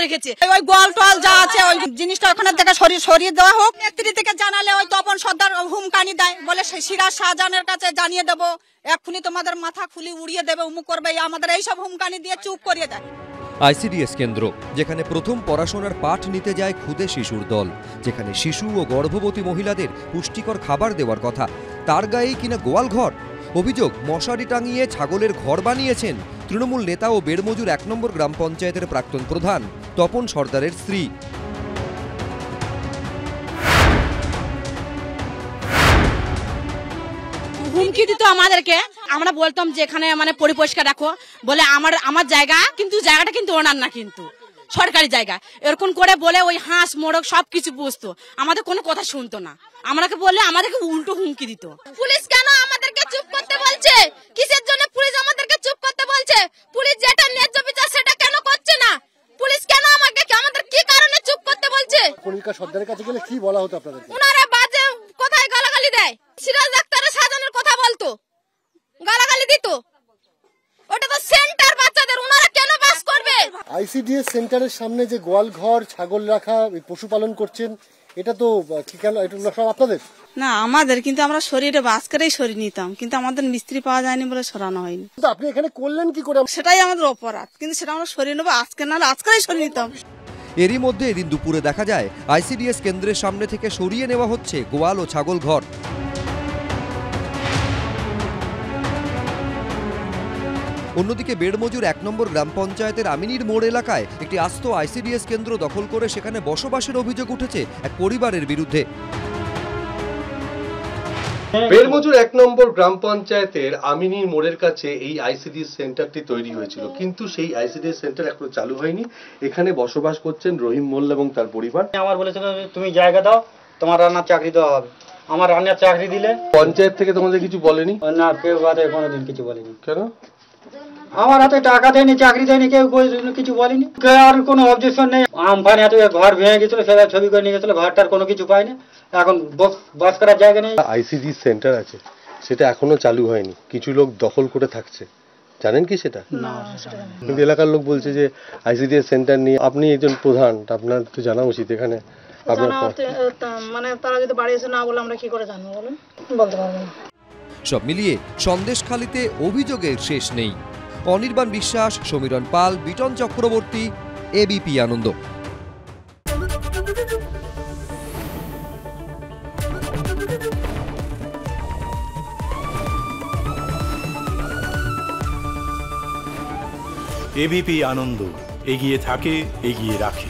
লেগেছে। ওই গোয়াল টোয়াল যা আছে ওই জিনিসটা ওখানে থেকে সরিয়ে দেওয়া হোক। নেত্রী থেকে জানালে ওই তপন সর্দার হুমকানি দেয়, বলে সিরাজ শাহজাহানের কাছে জানিয়ে দেবো, এক্ষুনি তোমাদের মাথা খুলি উড়িয়ে দেবে, উমুক করবে, আমাদের এইসব হুমকানি দিয়ে চুপ করিয়ে দেয়। আইসিডিএস কেন্দ্র, যেখানে প্রথম পড়াশোনার পাঠ নিতে যায় খুদে শিশুর দল, যেখানে শিশু ও গর্ভবতী মহিলাদের পুষ্টিকর খাবার দেওয়ার কথা, তার গায়েই কিনা গোয়াল ঘর। অভিযোগ, মশারি টাঙিয়ে ছাগলের ঘর বানিয়েছেন তৃণমূল নেতা ও বেড়মজুর ১ নম্বর গ্রাম পঞ্চায়েতের প্রাক্তন প্রধান তপন সর্দারের স্ত্রী। হুমকি দিত আমাদেরকে, আমরা বলতাম যে এখানে মানে পরিষ্কার রাখো, বলে আমার জায়গা, কিন্তু জায়গাটা কিন্তু ওনার না, কিন্তু সরকারি জায়গা, এরকম করে বলে ওই হাঁস মোড়ক সবকিছু বুঝতো, আমাদের কোনো কথা শুনতো না। আমাকে বললে আমাদেরকে উল্টো হুমকি দিত। পুলিশ কেন আমাদেরকে চুপ করতে বলছে? কিসের জন্য পুলিশ আমাদেরকে চুপ করতে বলছে? পুলিশ যেটা ন্যায্য বিচার সেটা কেন করছে না? পুলিশ কেন আমাদের কি কারণে চুপ করতে বলছে? কনিকা সর্দারের কাছে গেলে কি বলা হতো আপনাদের? ওনারা বাজে কথায় গালাগালি দেয়, সিরাজ ডাক্তারের সাজানোর কথা বলতো, গালাগালি দিত। ওটা তো সেন্টার বাচ্চাদের, ওনারা কেন বাস করবে? আইসিডিএস সেন্টারের সামনে যে গোয়াল ঘর, ছাগল রাখা, পশুপালন করছেন, এটা তো কেন, এটা সব আপনাদের না আমাদের, কিন্তু আমরা শরীরে বাস করেই সরিয়ে নিতাম, কিন্তু আমাদের মিস্ত্রি পাওয়া যায়নি বলে সরানো হয়নি। আপনি এখানে করলেন কি করে? সেটাই আমাদের অপরাধ, কিন্তু সেটা আমরা সরিয়ে নেবো আজকে, নাহলে আজকেই সরিয়ে নিতাম। এরই মধ্যে এদিন দুপুরে দেখা যায় আইসিডিএস কেন্দ্রের সামনে থেকে সরিয়ে নেওয়া হচ্ছে গোয়াল ও ছাগল ঘর। অন্যদিকে বেড়মজুর ১ নম্বর গ্রাম পঞ্চায়েতের আমিনীর মোড় এলাকায় একটি আস্ত আইসিডিএস কেন্দ্র দখল করে সেখানে বসবাসের অভিযোগ উঠেছে এক পরিবারের বিরুদ্ধে। বেড়মজুর ১ নম্বর গ্রাম পঞ্চায়েতের আমিনীর মোড়ের কাছে এই আইসিডিএস সেন্টারটি তৈরি হয়েছিল, কিন্তু সেই আইসিডিএস সেন্টার এখনো চালু হয়নি। এখানে বসবাস করছেন রহিম মোল্লা এবং তার পরিবার। আমার বলেছিল তুমি জায়গা দাও, তোমার রান্নার চাকরি দেওয়া হবে। আমার রান্নার চাকরি দিলে পঞ্চায়েত থেকে তোমাদের কিছু বলেনি? না, কেউ বাদে কোনোদিন কিছু বলেনি। কেন? আমার হাতে টাকা দেয়নি, চাকরি দেয়নি, কেউ কিছু বলেনি। আর কোনো অবজেকশন নেই। আমফানে এত ঘর ভেঙে গেছিল, সেটা ছবি করে নিয়ে গেছিল, ঘরটার কোনো কিছু পায়নি, এখন বাস করার জায়গা নেই। আইসিডিএস সেন্টার আছে, সেটা এখনো চালু হয়নি, কিছু লোক দখল করে থাকছে, জানেন কি সেটা? কিন্তু এলাকার লোক বলছে যে আইসিডিএস সেন্টার নিয়ে, আপনি একজন প্রধান, আপনার তো জানা উচিত। এখানে মানে তারা যদি বাড়ি এসে না বলে আমরা কি করে জানবো বলুন? বলতে পারবো না। সব মিলিয়ে সন্দেশখালীতে অভিযোগের শেষ নেই। অনির্বাণ বিশ্বাস, সমীরণ পাল, বিটন চক্রবর্তী, এবিপি আনন্দ। এবিপি আনন্দ, এগিয়ে থাকে, এগিয়ে রাখে।